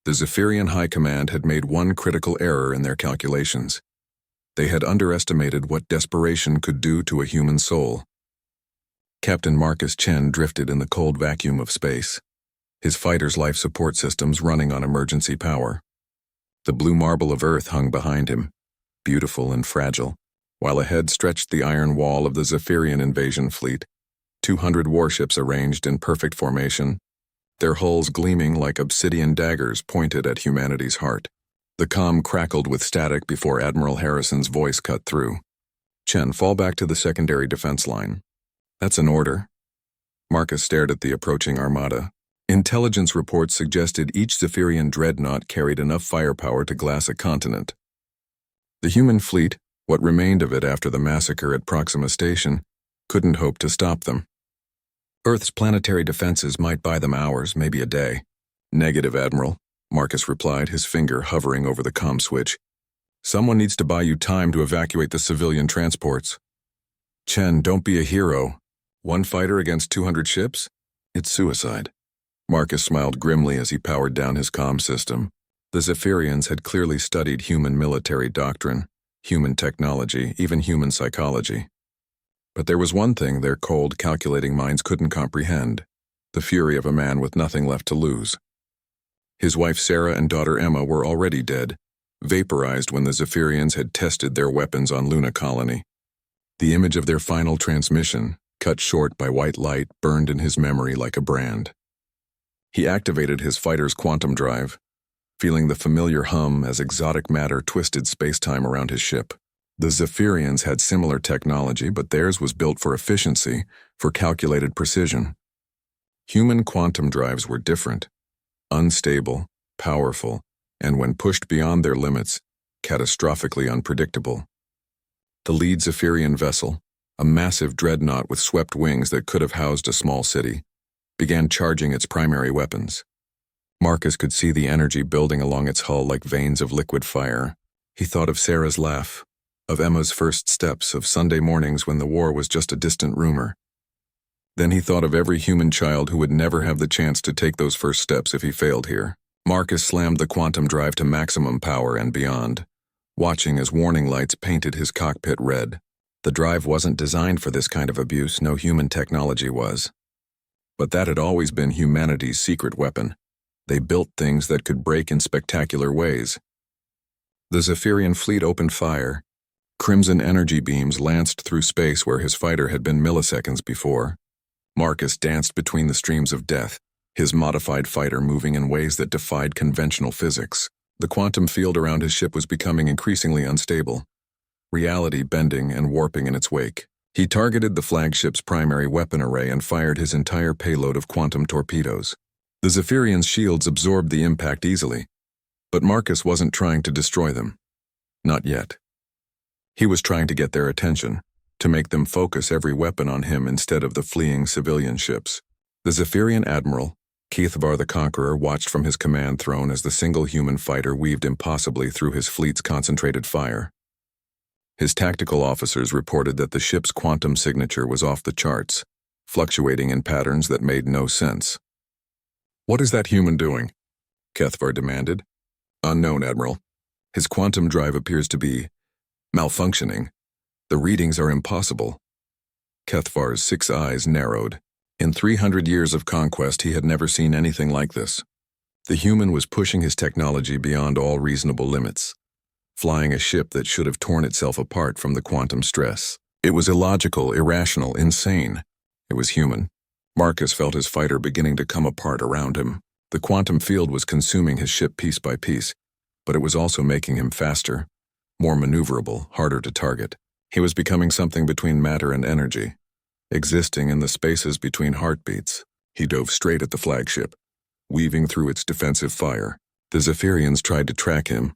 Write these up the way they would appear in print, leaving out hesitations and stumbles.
The Zephyrian High Command had made one critical error in their calculations. They had underestimated what desperation could do to a human soul. Captain Marcus Chen drifted in the cold vacuum of space, his fighter's life support systems running on emergency power. The blue marble of Earth hung behind him, beautiful and fragile, while ahead stretched the iron wall of the Zephyrian invasion fleet, 200 warships arranged in perfect formation, their hulls gleaming like obsidian daggers pointed at humanity's heart. The comm crackled with static before Admiral Harrison's voice cut through. "Chen, fall back to the secondary defense line." "That's an order." Marcus stared at the approaching armada. Intelligence reports suggested each Zephyrian dreadnought carried enough firepower to glass a continent. The human fleet, what remained of it after the massacre at Proxima Station, couldn't hope to stop them. Earth's planetary defenses might buy them hours, maybe a day. "Negative, Admiral," Marcus replied, his finger hovering over the comm switch. "Someone needs to buy you time to evacuate the civilian transports." "Chen, don't be a hero. One fighter against 200 ships? It's suicide." Marcus smiled grimly as he powered down his comm system. The Zephyrians had clearly studied human military doctrine, human technology, even human psychology. But there was one thing their cold, calculating minds couldn't comprehend: the fury of a man with nothing left to lose. His wife Sarah and daughter Emma were already dead, vaporized when the Zephyrians had tested their weapons on Luna Colony. The image of their final transmission, cut short by white light, burned in his memory like a brand. He activated his fighter's quantum drive, feeling the familiar hum as exotic matter twisted space-time around his ship. The Zephyrians had similar technology, but theirs was built for efficiency, for calculated precision. Human quantum drives were different, unstable, powerful, and when pushed beyond their limits, catastrophically unpredictable. The lead Zephyrian vessel, a massive dreadnought with swept wings that could have housed a small city, began charging its primary weapons. Marcus could see the energy building along its hull like veins of liquid fire. He thought of Sarah's laugh, of Emma's first steps, of Sunday mornings when the war was just a distant rumor. Then he thought of every human child who would never have the chance to take those first steps if he failed here. Marcus slammed the quantum drive to maximum power and beyond, watching as warning lights painted his cockpit red. The drive wasn't designed for this kind of abuse, no human technology was. But that had always been humanity's secret weapon. They built things that could break in spectacular ways. The Zephyrian fleet opened fire. Crimson energy beams lanced through space where his fighter had been milliseconds before. Marcus danced between the streams of death, his modified fighter moving in ways that defied conventional physics. The quantum field around his ship was becoming increasingly unstable, reality bending and warping in its wake. He targeted the flagship's primary weapon array and fired his entire payload of quantum torpedoes. The Zephyrians' shields absorbed the impact easily, but Marcus wasn't trying to destroy them. Not yet. He was trying to get their attention, to make them focus every weapon on him instead of the fleeing civilian ships. The Zephyrian admiral, Keithvar the Conqueror, watched from his command throne as the single human fighter weaved impossibly through his fleet's concentrated fire. His tactical officers reported that the ship's quantum signature was off the charts, fluctuating in patterns that made no sense. "What is that human doing?" Keithvar demanded. "Unknown, Admiral. His quantum drive appears to be malfunctioning. The readings are impossible." Keithvar's 6 eyes narrowed. In 300 years of conquest, he had never seen anything like this. The human was pushing his technology beyond all reasonable limits, flying a ship that should have torn itself apart from the quantum stress. It was illogical, irrational, insane. It was human. Marcus felt his fighter beginning to come apart around him. The quantum field was consuming his ship piece by piece, but it was also making him faster, more maneuverable, harder to target. He was becoming something between matter and energy, existing in the spaces between heartbeats. He dove straight at the flagship, weaving through its defensive fire. The Zephyrians tried to track him,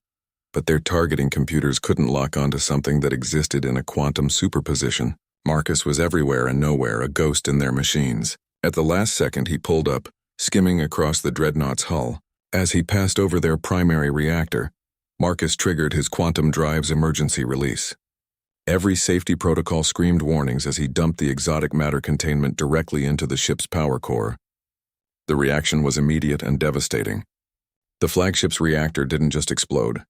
but their targeting computers couldn't lock onto something that existed in a quantum superposition. Marcus was everywhere and nowhere, a ghost in their machines. At the last second, he pulled up, skimming across the dreadnought's hull. As he passed over their primary reactor, Marcus triggered his quantum drive's emergency release. Every safety protocol screamed warnings as he dumped the exotic matter containment directly into the ship's power core. The reaction was immediate and devastating. The flagship's reactor didn't just explode.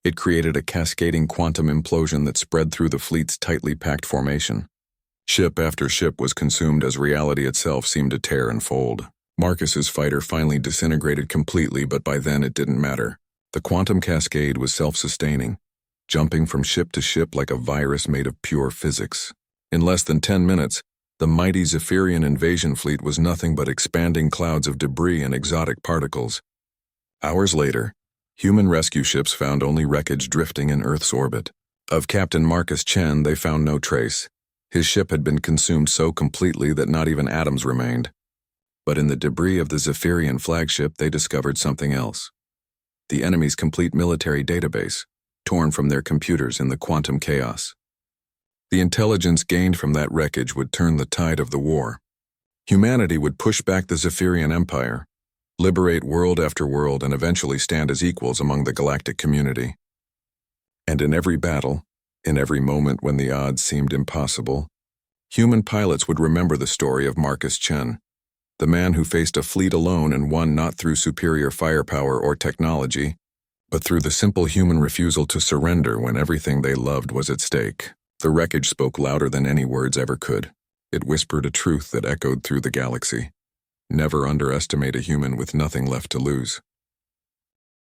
It created a cascading quantum implosion that spread through the fleet's tightly packed formation. Ship after ship was consumed as reality itself seemed to tear and fold. Marcus's fighter finally disintegrated completely, but by then it didn't matter. The quantum cascade was self-sustaining, jumping from ship to ship like a virus made of pure physics. In less than 10 minutes, the mighty Zephyrian invasion fleet was nothing but expanding clouds of debris and exotic particles. Hours later, human rescue ships found only wreckage drifting in Earth's orbit. Of Captain Marcus Chen, they found no trace. His ship had been consumed so completely that not even atoms remained. But in the debris of the Zephyrian flagship, they discovered something else. The enemy's complete military database, torn from their computers in the quantum chaos. The intelligence gained from that wreckage would turn the tide of the war. Humanity would push back the Zephyrian Empire, liberate world after world, and eventually stand as equals among the galactic community. And in every battle, in every moment when the odds seemed impossible, human pilots would remember the story of Marcus Chen, the man who faced a fleet alone and won not through superior firepower or technology, but through the simple human refusal to surrender when everything they loved was at stake. The wreckage spoke louder than any words ever could. It whispered a truth that echoed through the galaxy. Never underestimate a human with nothing left to lose.